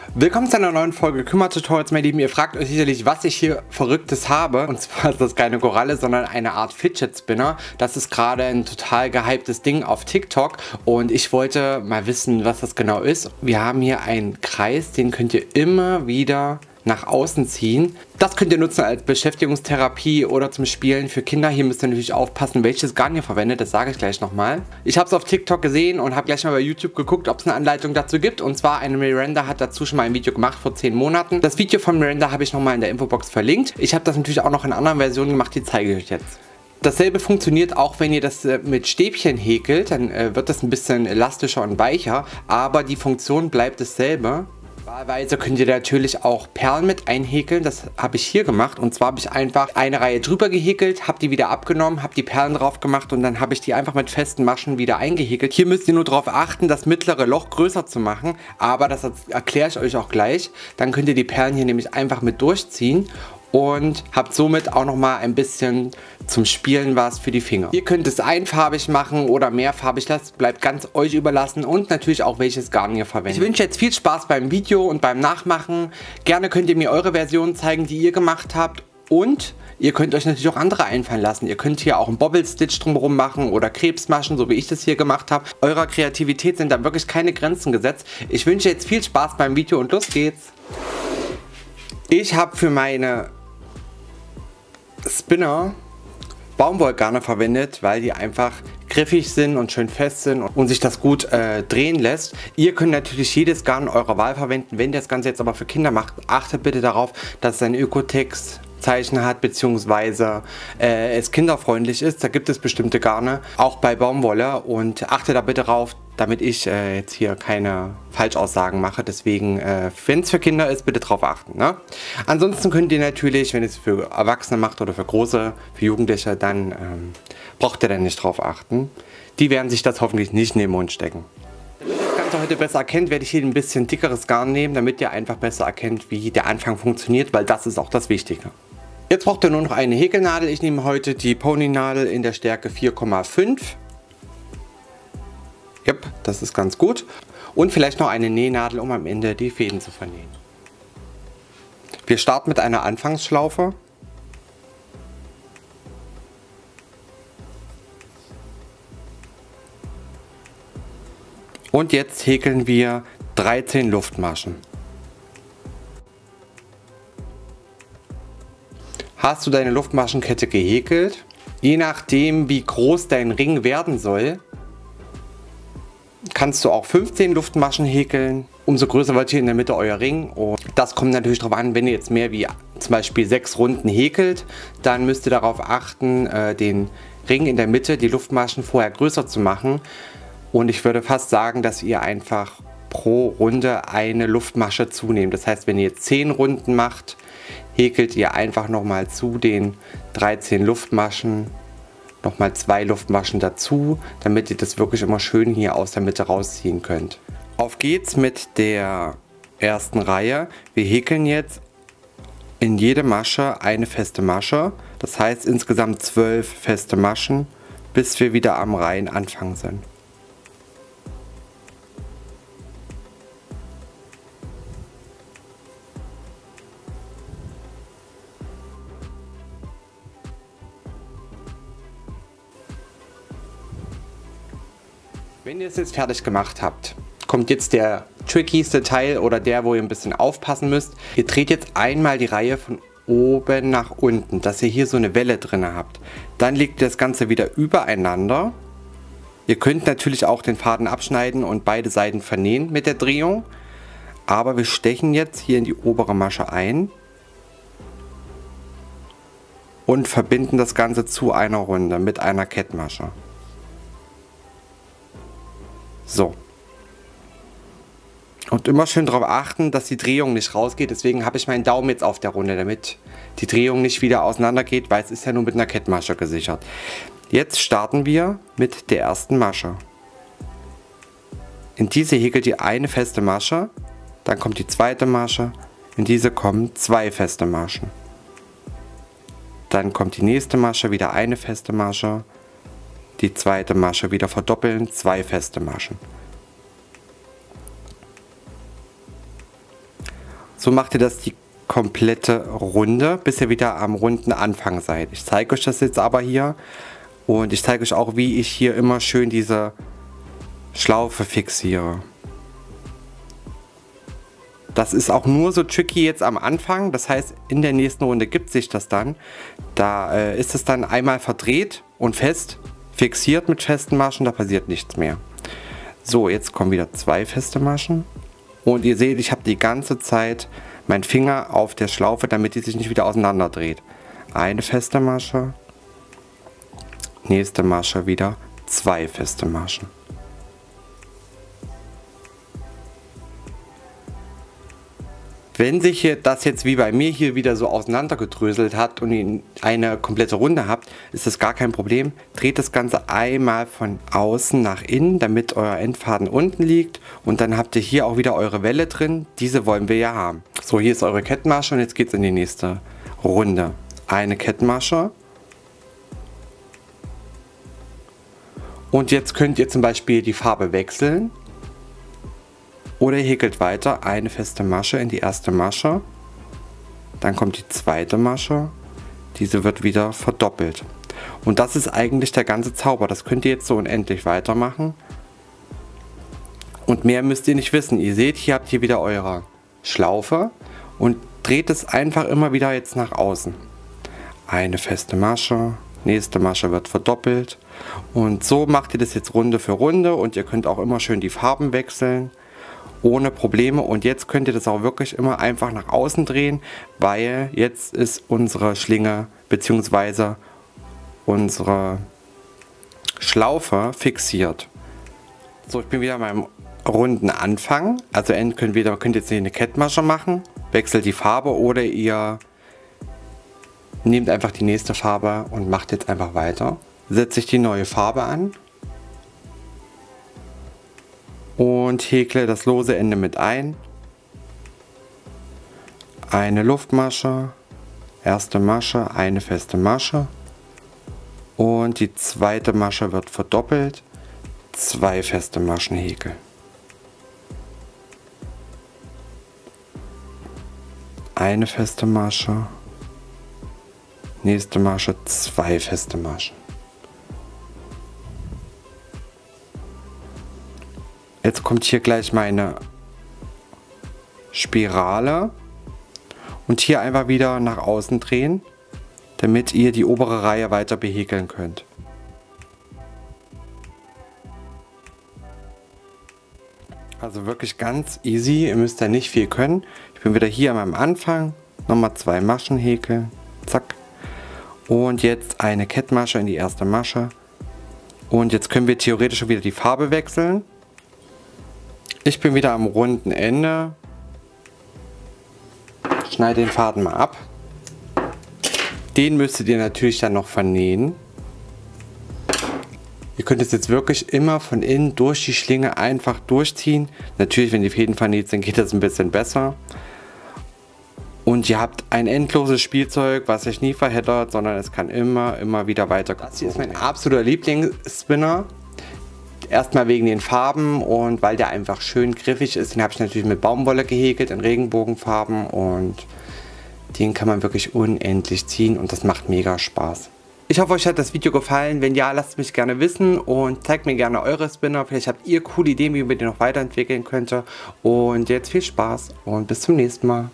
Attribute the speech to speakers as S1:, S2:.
S1: Willkommen zu einer neuen Folge Kümmer-Tutorials, meine Lieben. Ihr fragt euch sicherlich, was ich hier Verrücktes habe. Und zwar ist das keine Koralle, sondern eine Art Fidget Spinner. Das ist gerade ein total gehyptes Ding auf TikTok. Und ich wollte mal wissen, was das genau ist. Wir haben hier einen Kreis, den könnt ihr immer wieder nach außen ziehen. Das könnt ihr nutzen als Beschäftigungstherapie oder zum Spielen für Kinder. Hier müsst ihr natürlich aufpassen, welches Garn ihr verwendet. Das sage ich gleich nochmal. Ich habe es auf TikTok gesehen und habe gleich mal bei YouTube geguckt, ob es eine Anleitung dazu gibt. Und zwar eine Miranda hat dazu schon mal ein Video gemacht vor 10 Monaten. Das Video von Miranda habe ich nochmal in der Infobox verlinkt. Ich habe das natürlich auch noch in anderen Versionen gemacht, die zeige ich euch jetzt. Dasselbe funktioniert auch, wenn ihr das mit Stäbchen häkelt, dann wird das ein bisschen elastischer und weicher, aber die Funktion bleibt dasselbe. Wahlweise könnt ihr natürlich auch Perlen mit einhäkeln, das habe ich hier gemacht, und zwar habe ich einfach eine Reihe drüber gehäkelt, habe die wieder abgenommen, habe die Perlen drauf gemacht und dann habe ich die einfach mit festen Maschen wieder eingehäkelt. Hier müsst ihr nur darauf achten, das mittlere Loch größer zu machen, aber das erkläre ich euch auch gleich. Dann könnt ihr die Perlen hier nämlich einfach mit durchziehen und habt somit auch nochmal ein bisschen zum Spielen was für die Finger. Ihr könnt es einfarbig machen oder mehrfarbig, das bleibt ganz euch überlassen, und natürlich auch welches Garn ihr verwendet. Ich wünsche jetzt viel Spaß beim Video und beim Nachmachen. Gerne könnt ihr mir eure Version zeigen, die ihr gemacht habt, und ihr könnt euch natürlich auch andere einfallen lassen. Ihr könnt hier auch einen Bobble-Stitch drumherum machen oder Krebsmaschen, so wie ich das hier gemacht habe. Eurer Kreativität sind da wirklich keine Grenzen gesetzt. Ich wünsche jetzt viel Spaß beim Video und los geht's. Ich habe für meine Spinner Baumwollgarne verwendet, weil die einfach griffig sind und schön fest sind und sich das gut drehen lässt. Ihr könnt natürlich jedes Garn eurer Wahl verwenden. Wenn ihr das Ganze jetzt aber für Kinder macht, achtet bitte darauf, dass es ein Ökotex-Zeichen hat, beziehungsweise es kinderfreundlich ist. Da gibt es bestimmte Garne, auch bei Baumwolle, und achtet da bitte drauf, damit ich jetzt hier keine Falschaussagen mache. Deswegen, wenn es für Kinder ist, bitte drauf achten. Ne? Ansonsten könnt ihr natürlich, wenn ihr es für Erwachsene macht oder für Große, für Jugendliche, dann braucht ihr dann nicht drauf achten. Die werden sich das hoffentlich nicht in den Mund stecken. Damit ihr das Ganze heute besser erkennt, werde ich hier ein bisschen dickeres Garn nehmen, damit ihr einfach besser erkennt, wie der Anfang funktioniert, weil das ist auch das Wichtige. Jetzt braucht ihr nur noch eine Häkelnadel. Ich nehme heute die Pony-Nadel in der Stärke 4,5. Yep, das ist ganz gut. Und vielleicht noch eine Nähnadel, um am Ende die Fäden zu vernähen. Wir starten mit einer Anfangsschlaufe. Und jetzt häkeln wir 13 Luftmaschen. Hast du deine Luftmaschenkette gehäkelt? Je nachdem, wie groß dein Ring werden soll, kannst du auch 15 Luftmaschen häkeln. Umso größer wird hier in der Mitte euer Ring. Und das kommt natürlich darauf an, wenn ihr jetzt mehr wie zum Beispiel 6 Runden häkelt, dann müsst ihr darauf achten, den Ring in der Mitte, die Luftmaschen vorher größer zu machen. Und ich würde fast sagen, dass ihr einfach pro Runde eine Luftmasche zunehmt. Das heißt, wenn ihr jetzt 10 Runden macht, häkelt ihr einfach nochmal zu den 13 Luftmaschen nochmal 2 Luftmaschen dazu, damit ihr das wirklich immer schön hier aus der Mitte rausziehen könnt. Auf geht's mit der ersten Reihe. Wir häkeln jetzt in jede Masche eine feste Masche. Das heißt insgesamt 12 feste Maschen, bis wir wieder am Reihenanfang sind. Wenn ihr es jetzt fertig gemacht habt, kommt jetzt der trickyste Teil oder der, wo ihr ein bisschen aufpassen müsst. Ihr dreht jetzt einmal die Reihe von oben nach unten, dass ihr hier so eine Welle drin habt. Dann legt ihr das Ganze wieder übereinander. Ihr könnt natürlich auch den Faden abschneiden und beide Seiten vernähen mit der Drehung. Aber wir stechen jetzt hier in die obere Masche ein und verbinden das Ganze zu einer Runde mit einer Kettmasche. So. Und immer schön darauf achten, dass die Drehung nicht rausgeht. Deswegen habe ich meinen Daumen jetzt auf der Runde, damit die Drehung nicht wieder auseinander geht, weil es ist ja nur mit einer Kettmasche gesichert. Jetzt starten wir mit der ersten Masche. In diese häkelt ihr eine feste Masche, dann kommt die zweite Masche, in diese kommen 2 feste Maschen. Dann kommt die nächste Masche, wieder eine feste Masche. Die zweite Masche wieder verdoppeln, 2 feste Maschen. So macht ihr das die komplette Runde, bis ihr wieder am runden Anfang seid. Ich zeige euch das jetzt aber hier und ich zeige euch auch, wie ich hier immer schön diese Schlaufe fixiere. Das ist auch nur so tricky jetzt am Anfang, das heißt, in der nächsten Runde gibt sich das dann. Da ist es dann einmal verdreht und fest fixiert mit festen Maschen, da passiert nichts mehr. So, jetzt kommen wieder 2 feste Maschen und ihr seht, ich habe die ganze Zeit meinen Finger auf der Schlaufe, damit die sich nicht wieder auseinander dreht. Eine feste Masche, nächste Masche wieder 2 feste Maschen. Wenn sich hier das jetzt wie bei mir hier wieder so auseinandergedröselt hat und ihr eine komplette Runde habt, ist das gar kein Problem. Dreht das Ganze einmal von außen nach innen, damit euer Endfaden unten liegt. Und dann habt ihr hier auch wieder eure Welle drin. Diese wollen wir ja haben. So, hier ist eure Kettenmasche und jetzt geht es in die nächste Runde. Eine Kettenmasche. Und jetzt könnt ihr zum Beispiel die Farbe wechseln. Oder ihr häkelt weiter eine feste Masche in die erste Masche. Dann kommt die zweite Masche. Diese wird wieder verdoppelt. Und das ist eigentlich der ganze Zauber. Das könnt ihr jetzt so unendlich weitermachen. Und mehr müsst ihr nicht wissen. Ihr seht, hier habt ihr wieder eure Schlaufe. Und dreht es einfach immer wieder jetzt nach außen. Eine feste Masche. Nächste Masche wird verdoppelt. Und so macht ihr das jetzt Runde für Runde. Und ihr könnt auch immer schön die Farben wechseln. Ohne Probleme, und jetzt könnt ihr das auch wirklich immer einfach nach außen drehen, weil jetzt ist unsere Schlinge bzw. unsere Schlaufe fixiert. So, ich bin wieder an meinem runden Anfang, also könnt ihr jetzt hier eine Kettmasche machen, wechselt die Farbe oder ihr nehmt einfach die nächste Farbe und macht jetzt einfach weiter. Setze ich die neue Farbe an. Und häkle das lose Ende mit ein. Eine Luftmasche, erste Masche, eine feste Masche. Und die zweite Masche wird verdoppelt. 2 feste Maschen häkeln. Eine feste Masche. Nächste Masche, 2 feste Maschen. Jetzt kommt hier gleich meine Spirale und hier einfach wieder nach außen drehen, damit ihr die obere Reihe weiter behäkeln könnt. Also wirklich ganz easy, ihr müsst da nicht viel können. Ich bin wieder hier an meinem Anfang, nochmal 2 Maschen häkeln, zack. Und jetzt eine Kettmasche in die erste Masche. Und jetzt können wir theoretisch schon wieder die Farbe wechseln. Ich bin wieder am runden Ende, schneide den Faden mal ab. Den müsstet ihr natürlich dann noch vernähen. Ihr könnt es jetzt wirklich immer von innen durch die Schlinge einfach durchziehen. Natürlich, wenn die Fäden vernäht sind, geht das ein bisschen besser. Und ihr habt ein endloses Spielzeug, was sich nie verheddert, sondern es kann immer wieder weitergezogen werden. Das hier ist mein absoluter Lieblingsspinner. Erstmal wegen den Farben und weil der einfach schön griffig ist. Den habe ich natürlich mit Baumwolle gehäkelt in Regenbogenfarben und den kann man wirklich unendlich ziehen und das macht mega Spaß. Ich hoffe, euch hat das Video gefallen. Wenn ja, lasst es mich gerne wissen und zeigt mir gerne eure Spinner. Vielleicht habt ihr coole Ideen, wie man den noch weiterentwickeln könnte. Und jetzt viel Spaß und bis zum nächsten Mal.